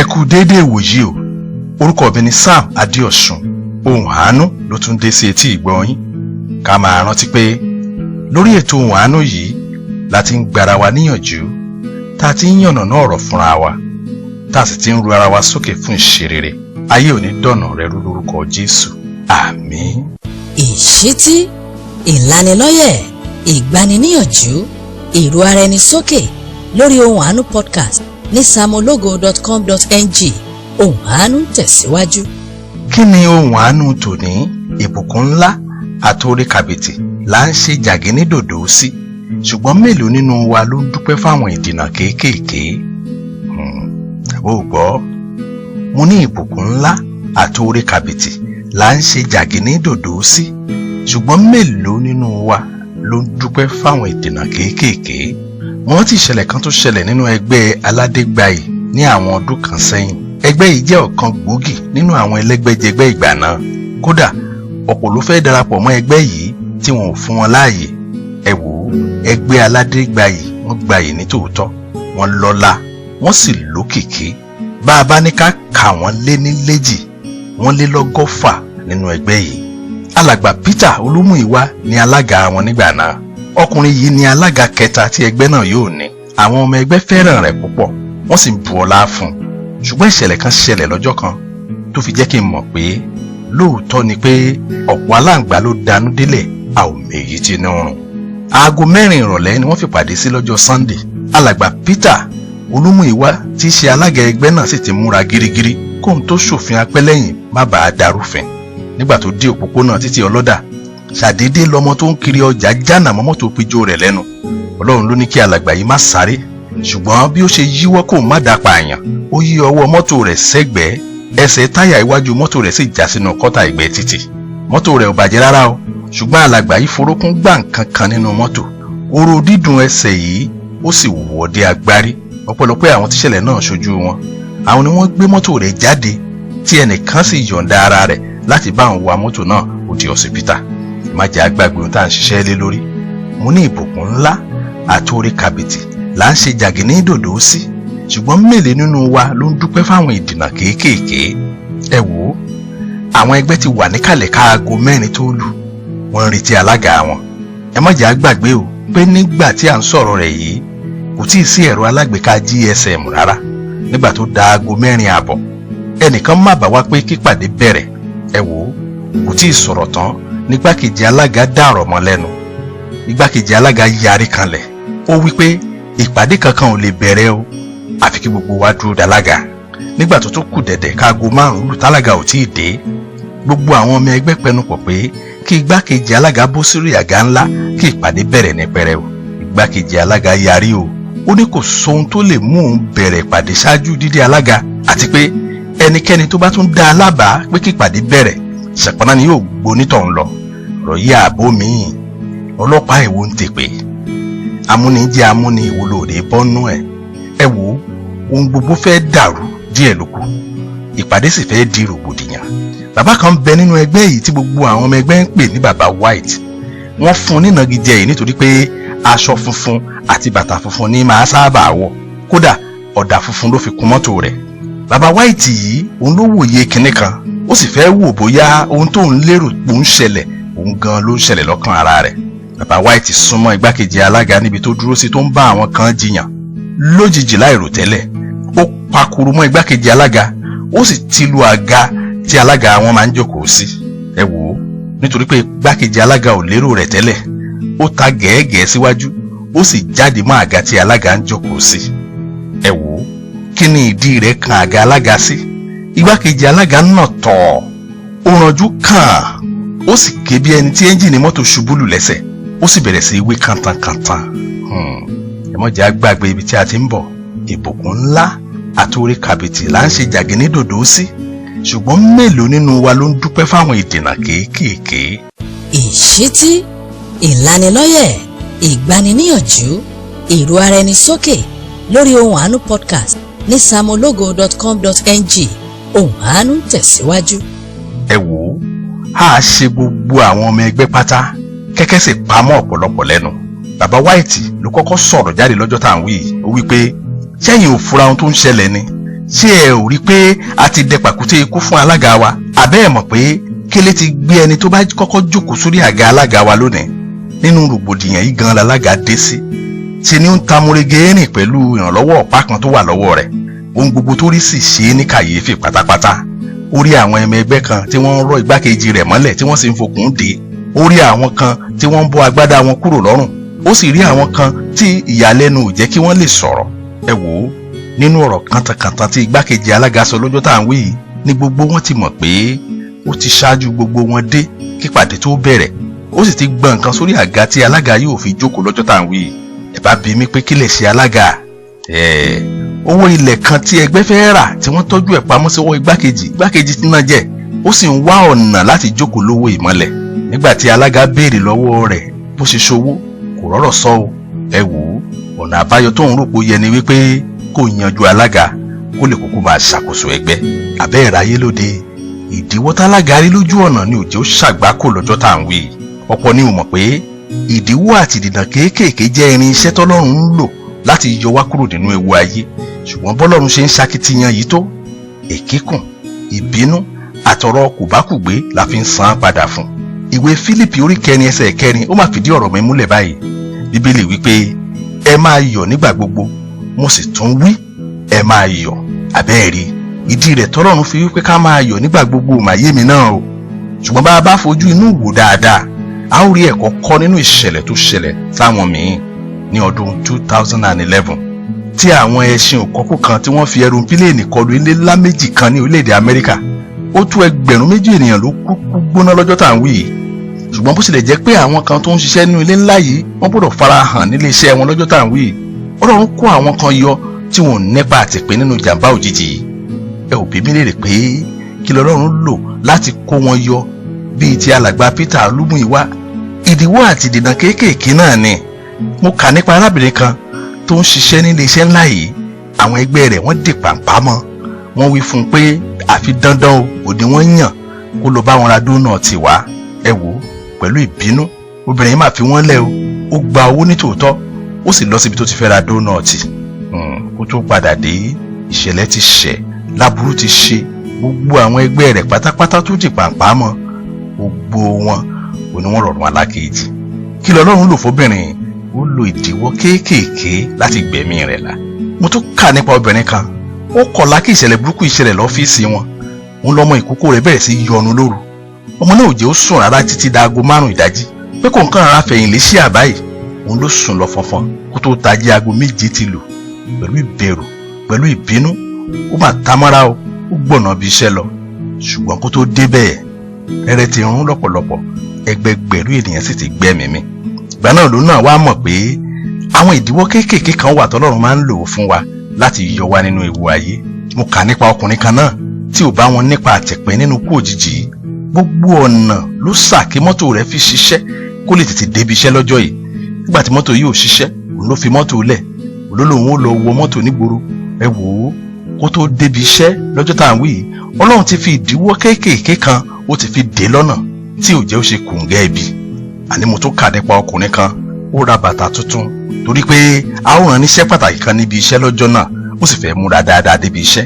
kú déédéé wòyí o. Orúkọ mi ni Sam Adéọ̀sùn. Ohùn àánú ló tún dé sí etí ìgbọ́ yín. Ká máa rántí pé lórí ètò ohùn àánú yìí láti ń gbára wa níyànjú, tá ti ń yànnàná ọ̀rọ̀ fúnra wa, tá sì ti ń ru ara wa sókè fún ìṣerere. Ayé ò ní dọ̀nà rẹ rú lórúkọ Jésù. Àmín. Ìṣítí, ìlanilọ́yẹ̀, ìgbaniníyànjú, ìrú ara ẹni sókè lórí ohùn àánú podcast ní samologo.com.ng. Ohùn àánú tẹ̀síwájú. Kí ni ohùn àánú tòní? Ìbùkún ńlá àtòrí kàbìtì là ń ṣe jàgínnídòdò sí, ṣùgbọ́n mélòó nínú wa ló ń dúpẹ́ fáwọn ìdènà kéékèèké? Ó gbọ́, mo ní ìbùkún ńlá àtòrí kàbìtì là ń ṣe jàgínnídòdò sí, ṣùgbọ́n mélòó nínú wa ló ń dúpẹ́ fáwọn ìdènà kéékèèké? Mo rántí ìṣẹ̀lẹ̀ kan tó ṣẹlẹ̀ nínú ẹgbẹ́ aládégbàyí ní àwọn ọdún kan sẹ́yìn. Ẹgbẹ́ yìí jẹ́ ọ̀kan gbòógì nínú àwọn ẹlẹ́gbẹ́jẹgbẹ́ ìgbà náà. Kódà ọ̀pọ̀ ló fẹ́ darapọ̀ mọ́ ẹgbẹ́ yìí tí wọn ò fún wọn láàyè. Ẹ wò ó, ẹgbẹ́ aládégbàyí wọ́n gbayì ní tòótọ́, wọ́n lọ́lá, wọ́n sì lókìkí. Bá a bá ní ká kà wọ́n lé ní léjì, wọ́n lé lọ́gọ́fà nínú ẹgbẹ́ yìí. Alàgbà Peter Olúmúyìwá ni alága wọn nígbà náà. Ọkùnrin yìí ni alága kẹta tí ẹgbẹ́ náà yóò ní. Àwọn ọmọ ẹgbẹ́ fẹ́ràn rẹ̀ púpọ̀, wọ́n sì ń bu ọlá fún un. Ṣùgbọ́n ìṣẹ̀lẹ̀ kan ṣẹlẹ̀ lọ́jọ́ kan tó fi jẹ́ kí n mọ̀ pé lóòótọ́ ni pé ọ̀pọ̀ aláǹgbá ló danú délẹ̀, a ò méyí tí inú rùn. Aago 4 ìrọ̀lẹ́ ni wọ́n fi pàdé sí lọ́jọ́ Sunday. Alàgbà Peter Olúmúyìwá tí í ṣe alága ẹgbẹ́ náà sì ti múra gírígírí kóhun tó ṣòfin apẹ́lẹ́yìn má bàa darúfin. Nígbà tó dé òpópónà títí ọlọ́dà, ṣàdédé lọmọ tó ń kiri ọjà jánà mọ́ mọ́tò péjọ rẹ̀ lẹ́nu. Ọlọ́run ló ní kí alàgbà yìí má sáré, ṣùgbọ́n bí ó ṣe yíwọ́ kó má dapa àyàn, ó yí ọwọ́ mọ́tò rẹ̀ sẹ́gbẹ̀ẹ́, ẹsẹ̀ táyà iwájú mọ́tò rẹ̀ sì já sínú kọ́tà ẹ̀gbẹ́ títì. Mọ́tò rẹ̀ ò bàjẹ́ rárá o, ṣùgbọ́n alàgbà yìí forókún gbá nǹkan kan nínú mọ́tò. Oró dídùn ẹsẹ̀ yìí ó sì wọ̀ dé agbárí. Ọ̀pọ̀lọpọ̀ àwọn tíṣẹ̀lẹ̀ náà ṣojú wọn. Àwọn ni wọ́n gbé mọ́tò rẹ̀ jáde, tí ẹnìkan sì yọ̀ǹda ara rẹ̀ láti bá àwọn wa mọ́tò náà ó di ọsibítà. Má jẹ́ àgbàgbé ohun tá à ń ṣiṣẹ́ lé lórí. Mo ní ìbùkún ńlá àtòrí kàbìtì là ń ṣe jàgínnídòdò sí, ṣùgbọ́n mélòó nínú wa ló ń dúpẹ́ fáwọn ìdènà kéékèèké? Ẹ wò ó, àwọn ẹgbẹ́ ti wà níkàlẹ̀ káago 4 tó lù, wọ́n ń retí alága wọn. Ẹ má jẹ́ àgbàgbé o pé nígbà tí à ń sọ̀rọ̀ rẹ̀ yìí kò tíì sí ẹ̀rọ alágbèéká GSM rárá. Nígbà tó da aago 4 àbọ̀, ẹnìkan má bá wá pé kípàdé bẹ̀rẹ̀. Ẹ wò ó, kò tíì sọ̀rọ̀ tán nígbàkejì alága dàrọ̀ mọ́ lẹ́nu. Igbákejì alága yarí kanlẹ̀, ó wí pé ìpàdé kankan ò lè bẹ̀rẹ̀ o, àfi kí gbogbo wa dúró dalága. Nígbà tó kù dẹ̀dẹ̀ káago 5 lù tálága ò tíì dé, gbogbo àwọn ọmọ ẹgbẹ́ pẹnupọ̀ pé kí igbákejì alága bọ́ sórí àga ńlá kí ìpàdé bẹ̀rẹ̀ ní pẹrẹu. Igbákejì alága yarí o, ó ní kò sóhun tó lè mú òun bẹ̀rẹ̀ ìpàdé ṣáájú dídé alága, àti pé ẹnikẹ́ni tó bá tún dá alábàá pé kí ìpàdé bẹ̀rẹ̀ ṣàpọnà ni yóò gbonítọ̀hún lọ. Ọ̀rọ̀ yìí ààbò míì, ọlọ́pàá èwo ń tèpè, amúni jẹ́ amúni ìwúlòdì bọ́nú ẹ̀. Ẹ wò ó, ohun gbogbo fẹ́ dàrú díẹ̀ lókù, ìpàdé sì fẹ́ di rògbòdìyàn. Bàbá kan bẹ nínú ẹgbẹ́ yìí tí gbogbo àwọn ọmọ ẹgbẹ́ ń pè ní bàbá White. Wọ́n fún un ní ìnagijẹ yìí nítorí pé aṣọ funfun àti bàtà funfun ní máa sábà wọ̀, kódà ọ̀dà funfun ló fi kùn mọ́tò rẹ̀. Bàbá White yìí òun ló wòye kinní kan, ó sì fẹ́ wò bóyá ohun tó ń lérò pé ń ṣẹlẹ̀ òun gan ló ń ṣẹlẹ̀ lọ́kàn ara rẹ̀. Bàbá White súnmọ́ igbákejì alága níbi tó dúró sí tó ń bá àwọn kan jiyàn. Lójijì láìròtẹ́lẹ̀, ó pakuru mọ́ igbákejì alága, ó sì ti lu àga tí alága wọn máa ń jókòó sí. Ẹ wò ó, nítorí pé igbákejì alága ò lérò rẹ̀ tẹ́lẹ̀, ó ta gẹ̀ẹ́gẹ̀ẹ́ síwájú, ó sì jáde mọ́ àga tí alága ń jókòó sí. Ẹ wò ó, kí ni ìdí rẹ̀ kan àga alága sí? Igbákejì alága náà tọ̀, ó ranjú kàn, ó sì ké bí ẹni tí ẹ́ńjìnì mọ́tò ṣubú lù lẹ́sẹ̀, ó sì bẹ̀rẹ̀ sí wí kàntankàntan. Ẹ má jẹ́ àgbàgbé ibi tí a ti ń bọ̀. Ìbùkún ńlá àtòrí kàbìtì là ń ṣe jàgínnídòdò sí, ṣùgbọ́n mélòó nínú wa ló ń dúpẹ́ fáwọn ìdènà kéékèèké? Ìṣítí, ìlanilọ́yẹ̀, ìgbaniníyànjú, ìrú ara ẹni sókè lórí ohùn àánú podcast ní samologo.com.ng. Ohùn àánú tẹ̀síwájú. Ẹ wò ó, a ṣe gbogbo àwọn ọmọ ẹgbẹ́ pátá, kẹ́kẹ́ sì pamọ́ ọ̀pọ̀lọpọ̀ lẹ́nu. Bàbá White ló kọ́kọ́ sọ̀rọ̀ jáde lọ́jọ́ tá à ń wí yìí. Ó wí pé sẹ́yìn ò fura ohun tó ń ṣẹlẹ̀ ni. ṣé ẹ ò rí pé a ti dẹ pàkúté ikú fún alága wa? àbẹ́ ẹ̀ mọ̀ pé kélé ti gbé ẹni tó bá kọ́kọ́ jókòó sórí àga alága wa lónìí. nínú rògbòdìyàn yìí gan lalága dé sí. ṣe ni ó ń ta múrege rìn pẹ̀lú ìrànlọ́wọ́ ọ̀pá kan tó wà lọ́wọ́ rẹ̀. ohun gbogbo tó rí sì ṣe é ní kàyéfì pátápátá. ó rí àwọn ẹmẹ ẹgbẹ́ kan tí wọ́n ń rọ igbákejì rẹ̀ mọ́lẹ̀ tí wọ́n sì ń fokùn dè. ó rí àwọn kan tí wọ́n ń bọ́ agbádá wọn kúrò lọ́rùn. ó sì rí àwọn kan tí ìyàlẹ́nu ò jẹ́ kí wọ́n lè sọ̀rọ̀. ẹ wò ó, nínú ọ̀rọ̀ kàntàkàntà tí igbákejì alága sọ lọ́jọ́ tá à ń wí yìí ni gbogbo wọn ti mọ̀ pé ó ti ṣáájú gbogbo wọn dé kí pàdé tó bẹ̀rẹ̀. ó sì ti gbọ́n nǹkan sórí àga tí alága yóò fi jókòó lọ́jọ́ tá à ń wí yìí. ẹ bá bi mí pé kí lè ṣe alága? owó ilẹ̀ kan tí ẹgbẹ́ fẹ́ rà tí wọ́n tọ́jú ẹ̀ pamọ́ sọ́wọ́ igbákejì tí náà jẹ́. ó sì ń wá ọ̀nà láti jókòó lówó ìmọ́lẹ̀. nígbà tí alága béèrè lọ́wọ́ rẹ̀ bó ṣe ṣòwò kò rọ́rọ̀ sọ o. ẹ wò ó, ọ̀nà àbáyọ tó ń rò pé yẹ ni wípé kó yanjú alága kó lè kúkú máa ṣàkóso ẹgbẹ́. àbẹ́ ìráyé lóde, ìdíwọ́ tálága rí lójú ọ̀nà ni òjò ṣàgbákò lọ́jọ́ tá à ń wí. ọ̀pọ̀ ni ò mọ̀ pé ìdíwọ́ àti ìdènà kéékèèké jẹ́ irin iṣẹ́ tọ́lọ́run ń lò láti yọ wá kúrò nínú ewu ayé. ṣùgbọ́n bọ́lọ́run ṣe ń ṣakitiyan yìí tó, èkíkùn, ìbínú àtọ̀rọ̀ kòbákùgbé la fi ń san padà fún. ìwé Fílípì orí 4 ẹsẹ̀ 4 ó máa fìdí ọ̀rọ̀ mi múlẹ̀ báyìí. bíbélì wípé ẹ máa yọ̀ nígbà gbogbo, mo sì tún wí ẹ máa yọ̀. àbẹ́ẹ̀rí ìdí rẹ̀ tọ́lọ́run fi wípé ká máa yọ̀ nígbà gbogbo màyé mi náà o. ṣùgbọ́n bá a bá fojú inú wò dáadáa, a ó rí ẹ̀kọ́ kọ́ nínú ìṣẹ̀lẹ̀ tó ṣẹlẹ̀ sáwọn míín ní ọdún 2011 tí àwọn ẹṣin òkọ́kù kan tí wọ́n fi ẹrùpílẹ̀nì kọlu ilé ńlá méjì kan ní orílẹ̀-èdè Amẹ́ríkà. ó tó ẹgbẹ̀rún méjì ènìyàn ló kú gbóná lọ́jọ́ tá à ń wí yìí. ṣùgbọ́n bó tilẹ̀ jẹ́ pé àwọn kan tó ń ṣiṣẹ́ nínú ilé ńlá yìí wọ́n gbọ́dọ̀ farahàn nílé iṣẹ́ wọn lọ́jọ́ tá à ń wí yìí. Ọlọ́run kó àwọn kan yọ tí wọn ò nípa àtìpín nínú ìjàmbá òjijì yìí. ẹ ò bí mi léèrè pé kí l'Ọlọ́run lò láti kó wọn yọ bíi ti alàgbà Peter Olúmúyìwá? ìdíwọ́ àti ìdènà kéékèèké náà ni. mo kà nípa arábìnrin kan tó ń ṣiṣẹ́ nílé iṣẹ́ ńlá yìí. àwọn ẹgbẹ́ rẹ̀ wọ́n dè pàǹpá mọ́. wọ́n wí fún un pé àfi dandan o, òde wọ́n yàn kó lọ bá wọn ra dónàtì wá. ẹ wò ó, pẹ̀lú ìbínú obìnrin yìí máa fi wọ́n lẹ̀ o. ó gba owó ní tòótọ́, ó sì lọ síbi tó ti fẹ́ ra dónàtì. kó tó padà dé, ìṣẹ̀lẹ̀ ti ṣẹ̀, láburú ti ṣe. gbogbo àwọn ẹgbẹ́ rẹ̀ pátápátá tó dì pàǹpá mọ́, gbogbo wọn ò ní wọ́n rọrùn alákejì. kí l'Ọlọ́run lò fóbìnrin? ó lo ìdíwọ́ kéékèèké láti gbẹ̀mí rẹ̀ là. mo tún kà nípa obìnrin kan, ó kọ̀lá kí ìṣẹ̀lẹ̀ burúkú ìṣẹ̀lẹ̀ lọ́fíìsì wọn. òun lọ́mọ ìkókó rẹ̀ bẹ̀rẹ̀ sí yọnu lóru. ọmọ náà ò jẹ́ ó sùn rárá títí dáago 5 ìdájí. pé kò nǹkan rárá fẹ̀yìn lé sí àbáyé. òun ló sùn lọ fọnfọn kó tó tají aago 7 ti lù. pẹ̀lú ìbẹ̀rù, pẹ̀lú ìbínú, ó máa tamọ́ra o, ó gbọ̀nà bí iṣẹ́ lọ. ṣùgbọ́n kó tó débẹ̀, rẹ̀rẹ̀ ti rún lọ́pọ̀lọpọ̀, ẹgbẹgbẹ̀rún ènìyàn sì ti gbẹ́mìí mì. ìgbà náà ló náà wá mọ̀ pé àwọn ìdíwọ́ kéékèèké kan wà tọ́lọ́run máa ń lò fún wa láti yọ wá nínú ewu ayé. mo kà nípa ọkùnrin kan náà tí ò bá wọn nípa àtẹ̀pẹ́ nínú kú òjijì. gbogbo ọ̀nà ló sà kí mọ́tò rẹ̀ fi ṣiṣẹ́ kó lè tètè débi iṣẹ́ lọ́jọ́ yìí. nígbà tí mọ́tò yìí ò ṣiṣẹ́, òun ló fi mọ́tò lẹ̀, olólùwọ̀n ó lọ wọ mọ́tò nígboro. ẹ wò ó, kó tó débi iṣẹ́ lọ́jọ́ tá à ń wí yìí, Ọlọ́run ti fi ìdíwọ́ kéékèèké kan ó ti fi dè lọ́nà tí ò jẹ́ ó ṣe kùngẹ́ ibi. àní mo tún kà nípa ọkùnrin kan, ó ra bàtà tuntun torí pé a ó rán níṣẹ́ pàtàkì kan níbi iṣẹ́ lọ́jọ́ náà, ó sì fẹ́ múra dáadáa débi iṣẹ́.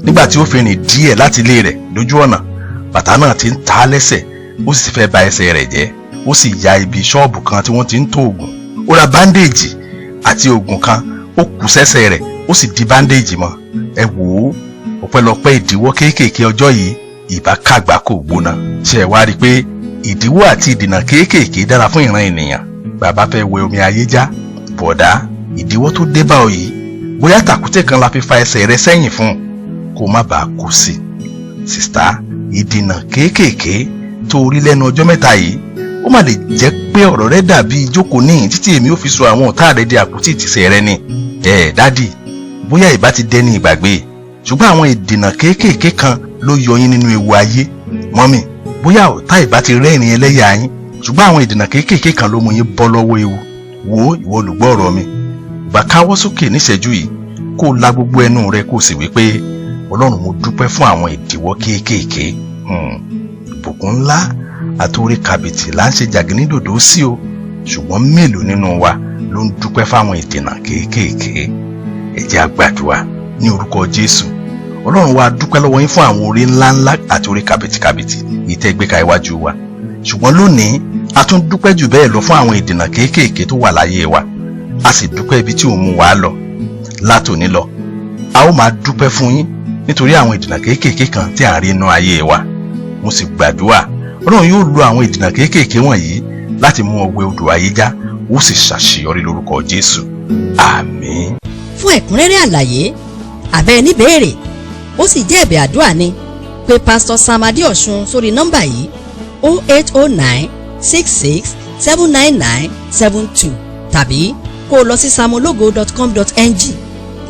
nígbà tí ó fi rìn díẹ̀ láti ilé rẹ̀ lójú ọ̀nà, bàtà náà ti ń ta á lẹ́sẹ̀, ó sì fẹ́ ba ẹsẹ̀ rẹ̀ jẹ́. ó sì ya ibi ṣọ́ọ̀bù kan tí wọ́n ti ń tó oògùn. ó ra báńdéèjì àti oògùn kan, ó kù sẹ́sẹ̀ rẹ̀, ó sì di báńdéèjì mọ́. ẹ wò ó, ọpẹ́lọpẹ́ ìdíwọ́ kéékèèké ọjọ́ yìí, ìbá kàgbá kò gbóná. ṣé ẹ wá rí i pé ìdíwọ́ àti ìdènà kéékèèké dára fún ìran ènìyàn? bàbá fẹ́ wẹ omi ayé já, bọ̀dá, ìdíwọ́ tó dé bá ọ yìí, bóyá tàkúté kan la fi fa ẹsẹ̀ rẹ sẹ́yìn fún kó má bàa kú sí. sìstá, ìdènà kéékèèké tó rí lẹ́nu ọjọ́ mẹ́ta yìí, ó má lè jẹ́ pé ọ̀rọ̀ rẹ dàbí ìjókòó níhìn títí èmi ò fi sọ àwọn ọ̀tá rẹ di àpótí ìtìsẹ̀ rẹ ni. dádì, bóyá ìbá ti dẹni ìgbàgbé, ṣùgbọ́n àwọn ìdènà kéékèèké kan ló yọ yín nínú ewu ayé. mọ́mì, bóyá ọ̀tá ìbá ti rẹ́rìn ẹlẹ́yà yín, ṣùgbọ́n àwọn ìdènà kéékèèké kan ló mú yín bọ́ lọ́wọ́ ewu. wo ìwọ olùgbọ́ ọ̀rọ̀ mi, bá káwọ́ sókè níṣẹ́jú yìí kó o la gbogbo ẹnu rẹ kó o sì wí pé Ọlọ́run, mo dúpẹ́ fún àwọn ìdíwọ́ kéékèèké. ìbùkún ńlá àti orí kàbìtì là ń ṣe jàgínnídòdò sí o, ṣùgbọ́n mélòó nínú wa ló ń dúpẹ́ fáwọn ìdènà kéékèèké? ẹ jẹ́ á gbàdúrà ní orúkọ Jésù. Ọlọ́run wa dúpẹ́ lọ́wọ́ yín fún àwọn orí ńláńlá àti orí kàbìtìkàbìtì ìtẹ́ gbé ka iwájú wa. Ṣùgbọ́n lónìí a tún dúpẹ́ jù bẹ́ẹ̀ lọ fún àwọn ìdènà kéékèèké tó wà láyé wa. A sì dúpẹ́ ibi tí ò mú wa lọ. Látòní lọ a ó máa dúpẹ́ fún yín nítorí àwọn ìdènà kéékèèké kan tí à ń rí inú ayé wa. Mo sì gbàdúrà Ọlọ́run yóò lo àwọn ìdènà kéékèèké wọ̀nyí láti mú ọwẹ́ odò ayé já, ó sì ṣàṣeyọrí lórúkọ Jésù. Àmín. Fún ẹ̀kúnrẹ́rẹ́ àlàyé àbẹ́ níbèrè ó sì jẹ́ ẹ̀bẹ̀ àdúrà ni pé Pastor Sam Adéọ̀ṣun sórí nọ́mbà yìí 0809 66 799 72 tàbí kó o lọ sí samologo.com.ng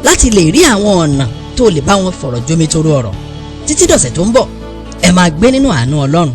láti lè rí àwọn ọ̀nà tó lè bá wọn fọ̀rọ̀ jomitoro ọ̀rọ̀. Títí dọ̀sẹ̀ tó ń bọ̀ ẹ máa gbé nínú àánú Ọlọ́run.